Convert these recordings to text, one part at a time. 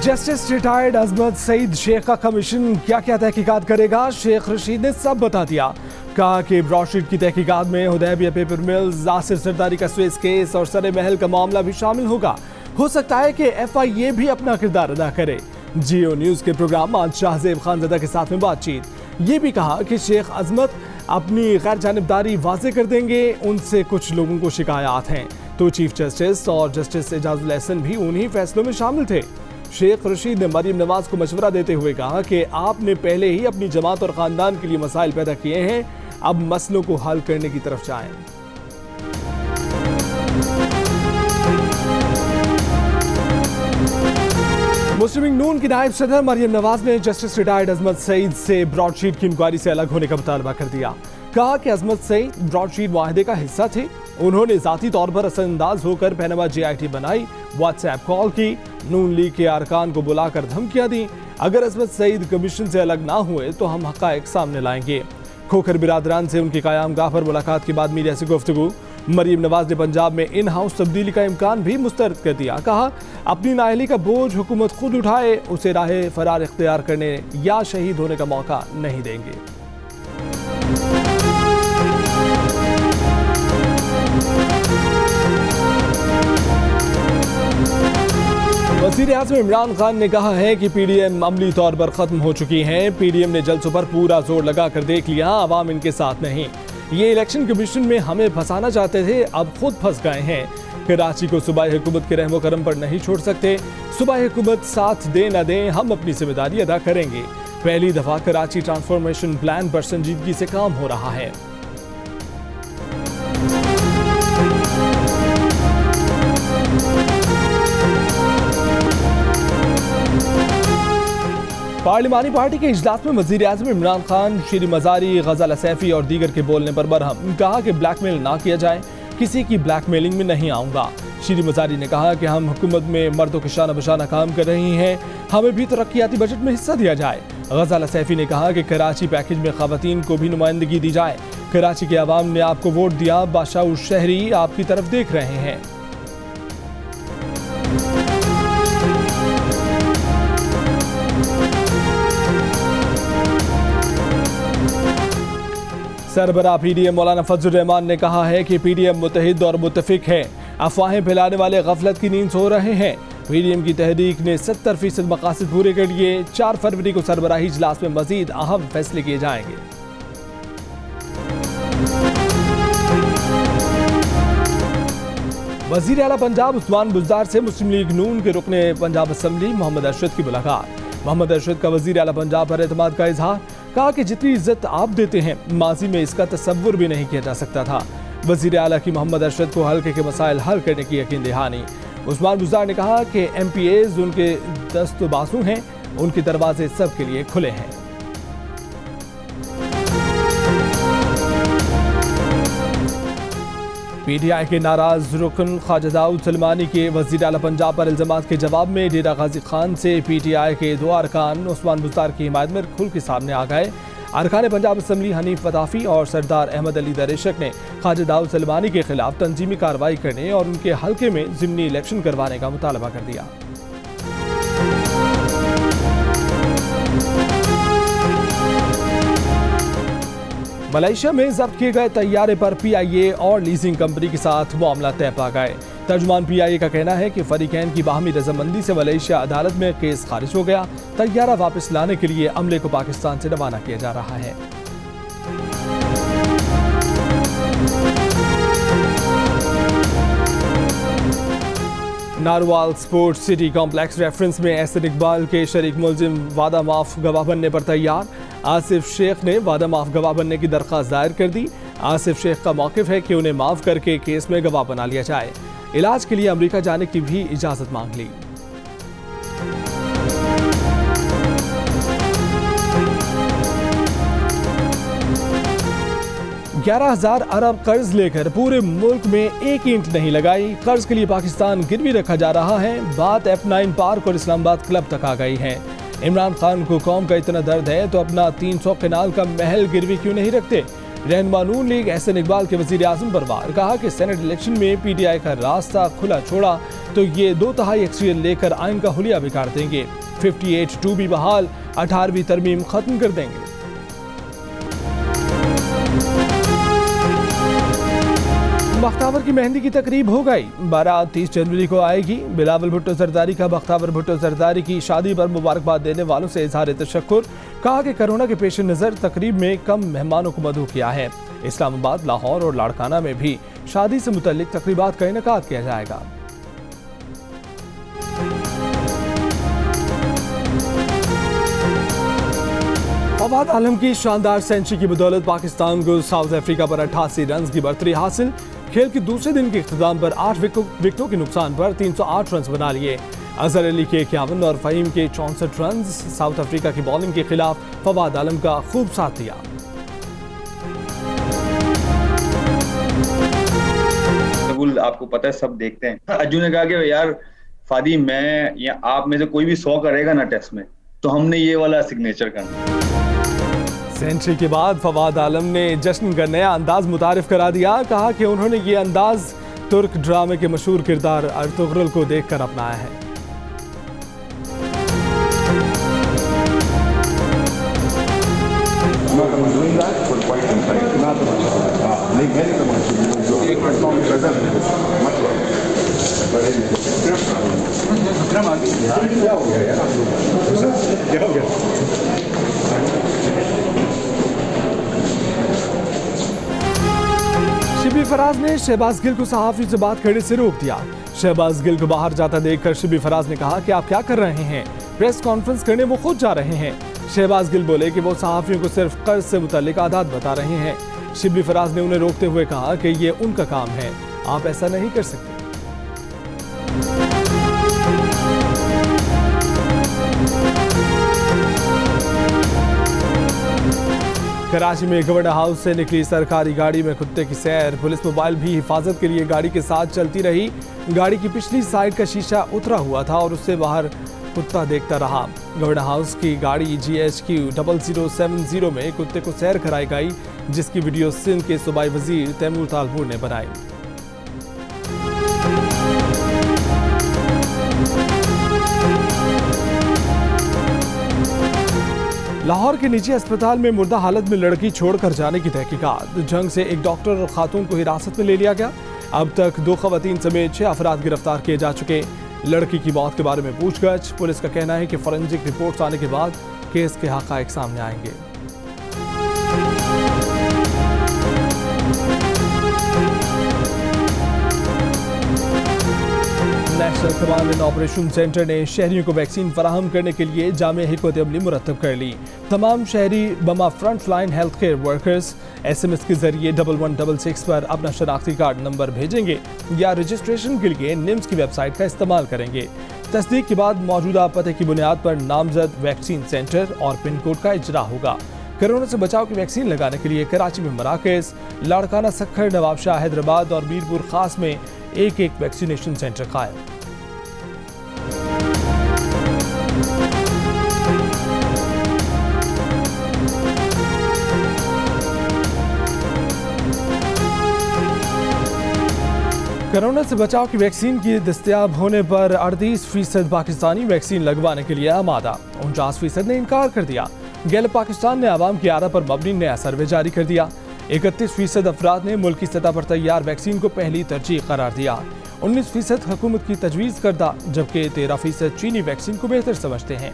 Justice retired अजमत सईद शेख का commission क्या क्या तहकीकात करेगा, शेख रशीद ने सब बता दिया। कहा कि ब्रॉडशीट की तहकीकात में हुदैबिया पेपर मिल्स, आसिर सरदारी का स्विस केस और सरे महल का मामला भी शामिल होगा। हो सकता है कि FIA भी अपना किरदार अदा करे। जियो न्यूज़ के प्रोग्राम आज शाहजेब खानज़दा के साथ में बातचीत। ये भी कहा कि शेख अजमत अपनी गैर जानिबदारी वाजे कर देंगे, उनसे कुछ लोगों को शिकायत हैं। तो चीफ जस्टिस और जस्टिस एजाजुल एहसन भी उन्हीं फैसलों में शामिल थे। शेख रशीद ने मरीम नवाज को मशवरा देते हुए कहा कि आपने पहले ही अपनी जमात और ख़ानदान के लिए मसाइल पैदा किए हैं, अब मसलों को हल करने की तरफ जाएं। मुस्लिम लीग नून की नायब सदर मरीम नवाज ने जस्टिस रिटायर्ड अजमत सईद से ब्रॉडशीट की इंक्वायरी से अलग होने का मुतालबा कर दिया। कहा कि अजमत सईद ब्रॉडशीट मुआहदे का हिस्सा थे, उन्होंने जाती तौर पर असरअंदाज होकर पैनामा JIT बनाई, व्हाट्सएप कॉल की, नून लीग के अरकान को बुलाकर धमकियां दी। अगर अजमत सईद कमीशन से अलग ना हुए तो हम हक़ाइक़ सामने लाएंगे। खोखर बिरादरान से उनकी क़यामगाह पर मुलाकात के बाद मीडिया से गुफ्तगू। मरीम नवाज ने पंजाब में इन हाउस तब्दीली का इम्कान भी मुस्तरद कर दिया। कहा अपनी नाअहली का बोझ हुकूमत खुद उठाए, उसे राह फरार इख्तियार करने या शहीद होने का मौका नहीं देंगे। वज़ीर आज़म इमरान खान ने कहा है कि PDM अमली तौर पर ख़त्म हो चुकी हैं। PDM ने जलसों पर पूरा जोर लगा कर देख लिया, आवाम इनके साथ नहीं। ये इलेक्शन कमीशन में हमें फंसाना चाहते थे, अब खुद फंस गए हैं। कराची को सूबाई हुकूमत के रहमो करम पर नहीं छोड़ सकते। सूबाई हुकूमत साथ दे न दें, हम अपनी जिम्मेदारी अदा करेंगे। पहली दफ़ा कराची ट्रांसफॉर्मेशन प्लान पर संजीदगी से काम हो रहा है। पार्लिमानी पार्टी के इजलास में वज़ीर आज़म इमरान खान शीरी मज़ारी, ग़ज़ल सैफ़ी और दीगर के बोलने पर बरहम। कहा कि ब्लैकमेल ना किया जाए, किसी की ब्लैकमेलिंग में नहीं आऊँगा। शीरी मज़ारी ने कहा कि हम हुकूमत में मर्दों के शाना बशाना काम कर रही हैं, हमें भी तरक्याती बजट में हिस्सा दिया जाए। ग़ज़ल सैफ़ी ने कहा कि कराची पैकेज में ख़वातीन को भी नुमाइंदगी दी जाए। कराची के अवाम ने आपको वोट दिया, बादशाह उस शहरी आपकी तरफ देख रहे हैं। सरबराह PDM मौलाना फजल रहमान ने कहा है कि PDM मुत्तहिद और मुत्तफिक है, अफवाहें फैलाने वाले गफलत की नींद सो रहे हैं। PDM की तहरीक ने 70% मकासद पूरे कर लिए। 4 फरवरी को सरबराही इजलास में मजीद अहम फैसले किए जाएंगे। वज़ीर आला पंजाब उस्मान बुज़दार से मुस्लिम लीग नून के रुकने पंजाब असम्बली मोहम्मद अरशद की मुलाकात। मोहम्मद अरशद का वज़ीर आला पंजाब पर एतमाद का इजहार। कहा कि जितनी इज्जत आप देते हैं, माजी में इसका तसव्वुर भी नहीं किया जा सकता था। वज़ीर आला की मोहम्मद अरशद को हल्के के मसाइल हल करने की यकीन दहानी। उस्मान बुज़दार ने कहा कि MPAs उनके दस्त बाजू हैं, उनके दरवाजे सबके लिए खुले हैं। PTI के नाराज रुकन ख्वाजा दाऊद सलमानी के वज़ीर आला पंजाब पर इल्ज़ामात के जवाब में डेरा गाजी खान से PTI के 2 अरकान उस्मान बुज़दार की हिमायत में खुल के सामने आ गए। अरकान पंजाब असम्बली हनीफ वताफ़ी और सरदार अहमद अली दरेशक ने ख्वाजा दाऊद सलमानी के खिलाफ तंजीमी कार्रवाई करने और उनके हल्के में ज़िमनी इलेक्शन करवाने का मुतालबा कर दिया। मलेशिया में जब्त किए गए तैयारे पर PIA और लीजिंग कंपनी के साथ मामला तय पा गए। तर्जुमान PIA का कहना है कि फरीकैन की बाहमी रजामंदी से मलेशिया अदालत में केस खारिज हो गया। तैयारा वापस लाने के लिए अमले को पाकिस्तान से रवाना किया जा रहा है। Narwhal sports city complex reference में एहसन इकबाल के शरीक मुलजिम वादा माफ गवाह बनने पर तैयार। आसिफ शेख ने वादा माफ गवाह बनने की दरख्वास्त दायर कर दी। आसिफ शेख का मौक़िफ़ है कि उन्हें माफ़ करके केस में गवाह बना लिया जाए। इलाज के लिए अमेरिका जाने की भी इजाज़त मांग ली। $11,000 अरब कर्ज लेकर पूरे मुल्क में एक ईंट नहीं लगाई। कर्ज के लिए पाकिस्तान गिरवी रखा जा रहा है। बात F9 पार्क और इस्लामाबाद क्लब तक आ गई है। इमरान खान को कौम का इतना दर्द है तो अपना 300 कनाल का महल गिरवी क्यों नहीं रखते। रहनुमा नून लीग एहसन इकबाल के वजीर आजम पर वार, कहा कि सेनेट इलेक्शन में PTI का रास्ता खुला छोड़ा तो ये 2/3 अक्सरियत लेकर आइन का हुलिया बिगाड़ देंगे। 58(2) भी बहाल, 18वीं तरमीम खत्म कर देंगे। बख्तावर की मेहंदी की तकरीब हो गई, बारात 30 जनवरी को आएगी। बिलावल भुट्टो जरदारी का बख्तावर भुट्टो जरदारी की शादी पर मुबारकबाद देने वालों से इजहार तशक्कुर, कहा कि कोरोना के पेश नज़र तकरीब में कम मेहमानों को मदऊ किया है। इस्लामाबाद, लाहौर और लाड़काना में भी शादी से मुतल्लिक तकरीबात का इनेकाद किया जाएगा। फवाद आलम की शानदार सेंचुरी की बदौलत पाकिस्तान को साउथ अफ्रीका पर 88 रन की बढ़तरी हासिल। खेल के दूसरे दिन के इख्तिताम पर 8 विकेटों के नुकसान पर 308 रन बना लिए। अजहर अली के 51 और फहीम के 64 रन। साउथ अफ्रीका की बॉलिंग के खिलाफ फवाद आलम का खूब साथ दिया। आपको पता है, सब देखते हैं। अज्जू ने कहा कि यार फादी, मैं या आप में से कोई भी 100 करेगा ना टेस्ट में, तो हमने ये वाला सिग्नेचर करना। सेंचुरी के बाद फवाद आलम ने जश्न का नया अंदाज मुतारिफ करा दिया, कहा कि उन्होंने ये अंदाज तुर्क ड्रामे के मशहूर किरदार अर्तुगरुल को देखकर अपनाया है। शिबी फराज ने शहबाज गिल को सहाफी से बात करने से रोक दिया। शहबाज गिल को बाहर जाता देखकर शिबी फराज ने कहा कि आप क्या कर रहे हैं, प्रेस कॉन्फ्रेंस करने वो खुद जा रहे हैं। शहबाज गिल बोले कि वो सहाफियों को सिर्फ कर्ज से मुताल्लिक आदात बता रहे हैं। शिबी फराज ने उन्हें रोकते हुए कहा कि ये उनका काम है, आप ऐसा नहीं कर सकते। कराची में गवर्नर हाउस से निकली सरकारी गाड़ी में कुत्ते की सैर, पुलिस मोबाइल भी हिफाजत के लिए गाड़ी के साथ चलती रही। गाड़ी की पिछली साइड का शीशा उतरा हुआ था और उससे बाहर कुत्ता देखता रहा। गवर्नर हाउस की गाड़ी GHQ 0070 में कुत्ते को सैर कराई गई, जिसकी वीडियो सिंध के सूबाई वजीर तैमूर तालपुर ने बनाई। लाहौर के निजी अस्पताल में मुर्दा हालत में लड़की छोड़कर जाने की तहकीकात। जंग से एक डॉक्टर और खातून को हिरासत में ले लिया गया। अब तक 2 खवातीन समेत 6 अफराद गिरफ्तार किए जा चुके। लड़की की मौत के बारे में पूछगछ। पुलिस का कहना है कि फॉरेंसिक रिपोर्ट्स आने के बाद केस के हक़ाइक़ सामने आएंगे। National command and operation centre ने शहरियों को वैक्सीन फराहम करने के लिए जामे हिकमत अमली मुरतब कर ली। तमाम शहरी बमा front line health care workers SMS के जरिए 1166 पर अपना शनाख्ती कार्ड नंबर भेजेंगे या रजिस्ट्रेशन के लिए निम्स की वेबसाइट का इस्तेमाल करेंगे। तस्दीक के बाद मौजूदा पते की बुनियाद पर नामजद वैक्सीन सेंटर और पिन कोड का इजरा होगा। कोरोना से बचाव की वैक्सीन लगाने के लिए कराची में मराकज़, लाड़काना, सखर, नवाबशाह, हैदराबाद और मीरपुर खास में एक वैक्सीनेशन सेंटर कायम। कोरोना से बचाव की वैक्सीन की दस्तयाब होने पर 38% पाकिस्तानी वैक्सीन लगवाने के लिए आमादा। 49% ने इनकार कर दिया। गैलप पाकिस्तान ने आवाम की आरा पर मबनी नया सर्वे जारी कर दिया। 31% अफराद ने मुल्क की सतह पर तैयार वैक्सीन को पहली तरजीह करार दिया। 19% हुकूमत की तजवीज़ करदा, जबकि 13% चीनी वैक्सीन को बेहतर समझते हैं।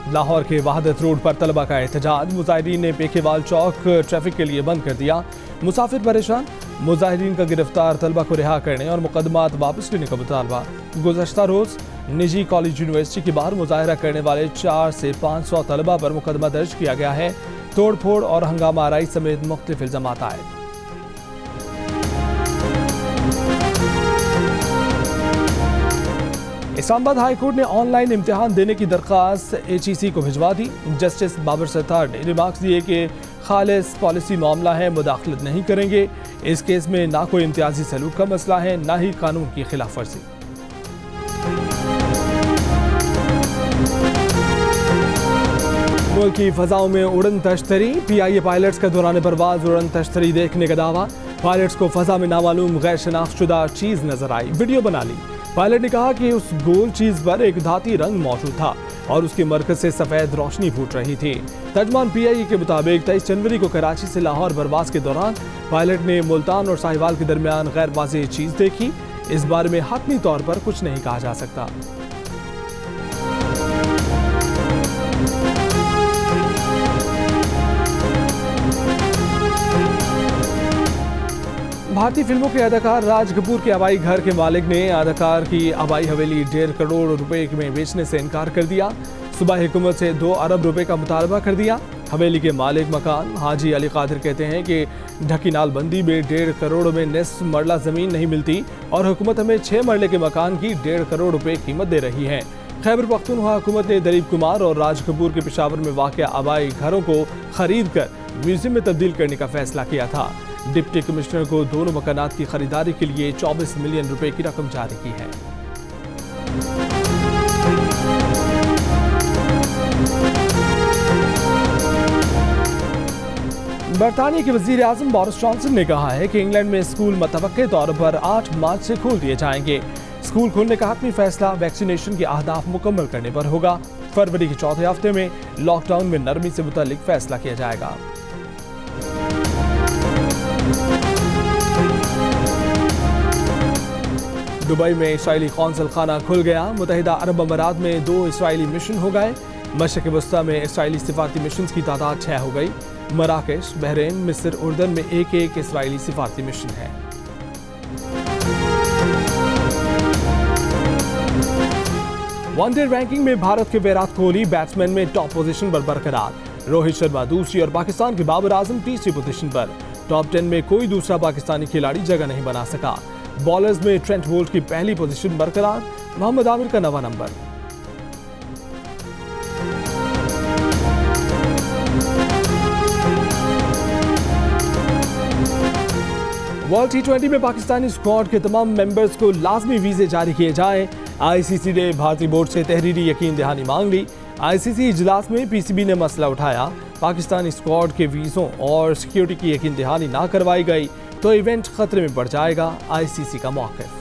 लाहौर के वहादत रोड पर तलबा का एहतजाज। मुजाहिरीन ने पेखेवाल चौक ट्रैफिक के लिए बंद कर दिया। मुसाफिर परेशान। मुजाहिरीन का गिरफ्तार तलबा को रिहा करने और मुकदमात वापस लेने का मुतालबा। गुज़श्ता रोज़ निजी कॉलेज यूनिवर्सिटी के बाहर मुजाहरा करने वाले 400 से 500 तलबा पर मुकदमा दर्ज किया गया है। तोड़ फोड़ और हंगामा आराई समेत मुख्तलिफ इल्ज़ामात आए। इस्लामाबाद हाई कोर्ट ने ऑनलाइन इम्तिहान देने की दरख्वास्त HEC को भिजवा दी। जस्टिस बाबर सत्तार ने रिमार्क्स दिए कि खालिस पॉलिसी मामला है, मुदाखलत नहीं करेंगे। इस केस में ना कोई इम्तियाजी सलूक का मसला है, ना ही कानून की खिलाफ वर्जी। मुल्क की फजाओं में उड़न तश्तरी, PIA पायलट्स का दौरान परवाज उड़न तश्तरी देखने का दावा। पायलट्स को फजा में नामालूम गैर शनाख्तशुदा चीज नजर आई, वीडियो बना ली। पायलट ने कहा कि उस गोल चीज पर एक धाती रंग मौजूद था और उसके मरकज से सफेद रोशनी फूट रही थी। तर्जमान PIA के मुताबिक 23 जनवरी को कराची से लाहौर परवाज के दौरान पायलट ने मुल्तान और साहिवाल के दरमियान गैर वाज़ेह चीज देखी। इस बारे में हतमी तौर पर कुछ नहीं कहा जा सकता। भारतीय फिल्मों के अदाकार राज कपूर के आबाई घर के मालिक ने अदाकार की आबाई हवेली 1.5 करोड़ रुपए में बेचने से इनकार कर दिया। सूबाई हुकूमत से 2 अरब रुपए का मुतालबा कर दिया। हवेली के मालिक मकान हाजी अली कादिर कहते हैं कि ढकी नालबंदी में 1.5 करोड़ में निस्फ मरला जमीन नहीं मिलती और हुकूमत हमें 6 मरले के मकान की 1.5 करोड़ रुपए कीमत दे रही है। खैबर पख्तूनख्वा हुकूमत ने दिलीप कुमार और राज कपूर के पेशावर में वाक़या आबाई घरों को खरीद कर म्यूजियम में तब्दील करने का फैसला किया था। डिप्टी कमिश्नर को दोनों मकानात की खरीदारी के लिए 24 मिलियन रुपए की रकम जारी की है। बरतानिया के वजीर आजम बोरिस जॉनसन ने कहा है कि इंग्लैंड में स्कूल मतवक्के तौर पर 8 मार्च से खोल दिए जाएंगे। स्कूल खोलने का हतमी फैसला वैक्सीनेशन के अहदाफ मुकम्मल करने पर होगा। फरवरी के चौथे हफ्ते में लॉकडाउन में नरमी से मुतालिक फैसला किया जाएगा। दुबई में इसराइली कौंसल खाना खुल गया। मुत्तहिदा अरब अमारात में 2 इसराइली मिशन हो गए। मशरिक़ वस्ता में इसराइली सिफारती मिशन की तादाद 6 हो गई। मराकेश, बहरीन, मिस्र, उर्दन में एक इसराइली सिफारती मिशन है। वनडे रैंकिंग में भारत के विराट कोहली बैट्समैन में टॉप पोजीशन पर बरकरार। रोहित शर्मा दूसरी और पाकिस्तान के बाबर आजम तीसरी पोजीशन पर। टॉप 10 में कोई दूसरा पाकिस्तानी खिलाड़ी जगह नहीं बना सका। बॉलर्स में ट्रेंट बोल्ट की पहली पोजीशन बरकरार, मोहम्मद आमिर का 9वां नंबर। वर्ल्ड T20 में पाकिस्तानी स्क्वाड के तमाम मेंबर्स को लाजमी वीजे जारी किए जाएं। ICC ने भारतीय बोर्ड से तहरीरी यकीन दहानी मांग ली। ICC इजलास में PCB ने मसला उठाया। पाकिस्तानी स्क्वाड के वीजों और सिक्योरिटी की यकीन दहानी ना करवाई गई तो इवेंट खतरे में पड़ जाएगा, ICC का मौक़िफ़।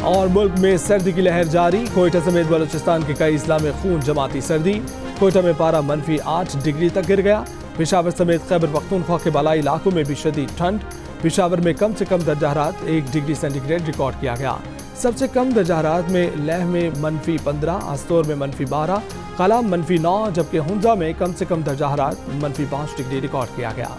और मुल्क में सर्दी की लहर जारी। कोयटा समेत बलूचिस्तान के कई इस्लामी खून जमाती सर्दी। कोयटा में पारा -8 डिग्री तक गिर गया। पेशावर समेत खैबर पख्तूनख्वा के बालाई इलाकों में भी शदीद ठंड। पेशावर में कम से कम दर्जा हरारत 1 डिग्री सेंटीग्रेड रिकॉर्ड किया गया। सबसे कम दर्जा हरारत में लेह में -15, आस्तोर में -12, कलाम -9, जबकि हुंजा में कम से कम दर्जा हरारत -5 डिग्री रिकॉर्ड किया गया।